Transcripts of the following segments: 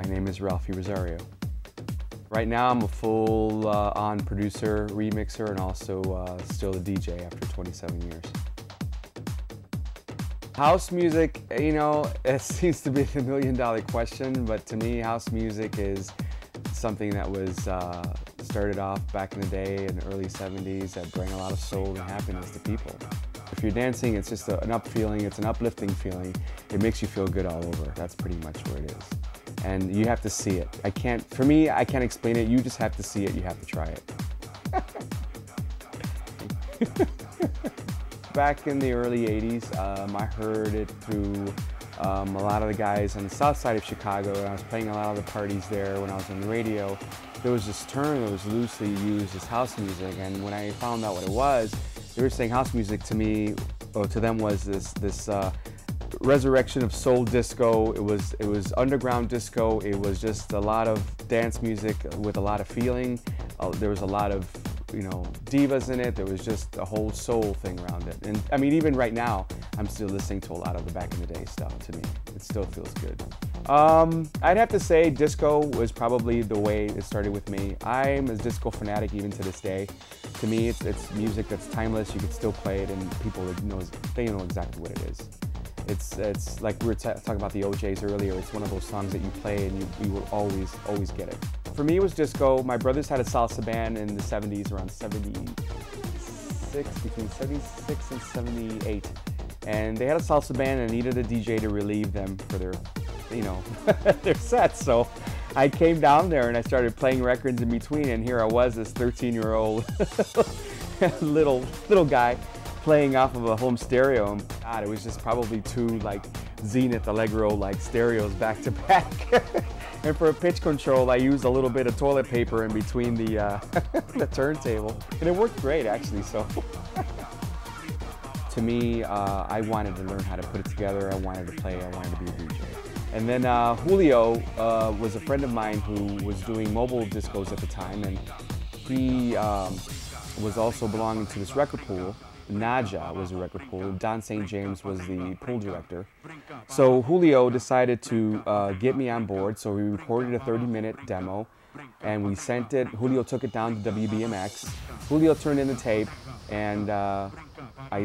My name is Ralphi Rosario. Right now I'm a full-on producer, remixer, and also still a DJ after 27 years. House music, you know, it seems to be the million-dollar question, but to me, house music is something that was started off back in the day in the early 70s that bring a lot of soul and happiness to people. If you're dancing, it's just an up feeling, it's an uplifting feeling. It makes you feel good all over. That's pretty much where it is. And you have to see it. For me, I can't explain it. You just have to see it. You have to try it. Back in the early 80s, I heard it through a lot of the guys on the south side of Chicago, and I was playing a lot of the parties there when I was on the radio. There was this term that was loosely used as house music, and when I found out what it was, they were saying house music to me, or to them, was this resurrection of soul disco. It was underground disco. It was just a lot of dance music with a lot of feeling. There was a lot of, you know, divas in it. There was just a whole soul thing around it. And I mean, even right now, I'm still listening to a lot of the back in the day stuff. To me, it still feels good. I'd have to say disco was probably the way it started with me. I'm a disco fanatic even to this day. To me, it's music that's timeless. You can still play it, and people they know exactly what it is. It's like we were talking about the OJs earlier. It's one of those songs that you play and you will always get it. For me, it was disco. My brothers had a salsa band in the 70s, around 76, between 76 and 78. And they had a salsa band and needed a DJ to relieve them for their, you know, their sets. So I came down there and I started playing records in between, and here I was, this 13-year-old little guy, playing off of a home stereo. And God, it was just probably two like Zenith Allegro like stereos back to back. And for a pitch control, I used a little bit of toilet paper in between the the turntable, and it worked great actually. So to me, I wanted to learn how to put it together. I wanted to play. I wanted to be a DJ. And then Julio was a friend of mine who was doing mobile discos at the time, and he was also belonging to this record pool. Naja was a record pool. Don St. James was the pool director. So Julio decided to get me on board. So we recorded a 30-minute demo and we sent it. Julio took it down to WBMX. Julio turned in the tape, and I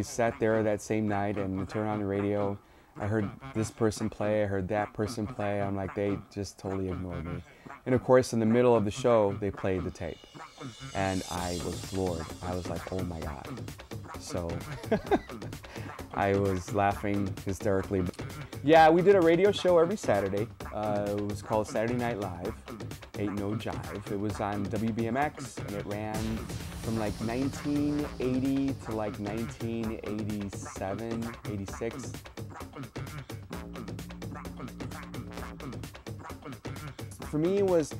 sat there that same night and turned on the radio. I heard this person play, I heard that person play. I'm like, they just totally ignored me. And of course, in the middle of the show, they played the tape. And I was floored. I was like, oh my God. So I was laughing hysterically. Yeah, we did a radio show every Saturday. It was called Saturday Night Live, Ain't No Jive. It was on WBMX, and it ran from like 1980 to like 1987, 86. For me, it was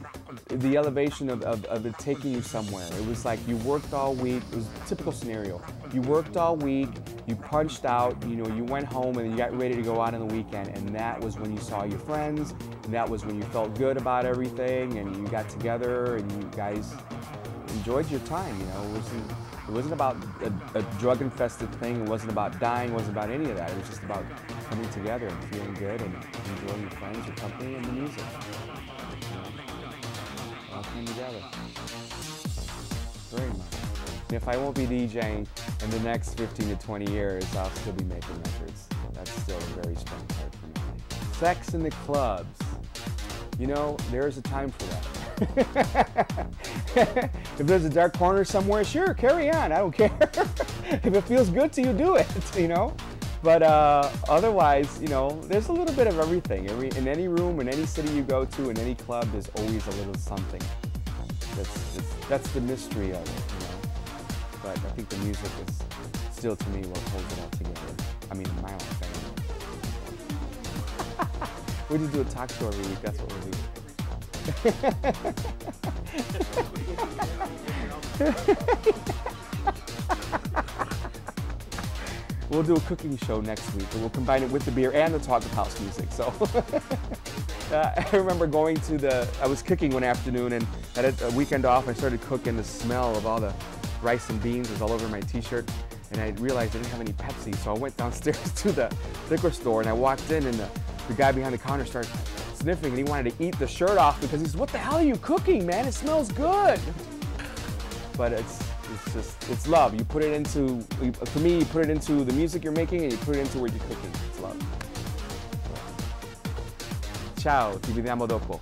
the elevation of it taking you somewhere. It was like you worked all week. It was a typical scenario. You worked all week, you punched out, you know, you went home and you got ready to go out on the weekend, and that was when you saw your friends, and that was when you felt good about everything, and you got together and you guys enjoyed your time, you know. It wasn't about a drug-infested thing. It wasn't about dying. It wasn't about any of that. It was just about coming together and feeling good and enjoying your friends, your company, and the music. All came together. Very much. If I won't be DJing in the next 15 to 20 years, I'll still be making records. That's still a very strong part for me. Sex in the clubs. You know, there's a time for that. If there's a dark corner somewhere, sure, carry on. I don't care. If it feels good to you, do it, you know? But otherwise, you know, there's a little bit of everything. In any room, in any city you go to, in any club, there's always a little something. That's the mystery of it, you know? But I think the music is still, to me, what holds it all together. I mean, in my own family. We just do a talk show every week. That's what we do. We'll do a cooking show next week, and we'll combine it with the beer and the talk of house music. So I remember going to I was cooking one afternoon, and I had a weekend off. I started cooking. The smell of all the rice and beans was all over my t-shirt, and I realized I didn't have any Pepsi, so I went downstairs to the liquor store, and I walked in, and the guy behind the counter started sniffing, and he wanted to eat the shirt off because he says, "What the hell are you cooking, man? It smells good." But it's it's love. You put it into, for me, you put it into the music you're making, and you put it into what you're cooking. It's love. Ciao, ci vediamo dopo.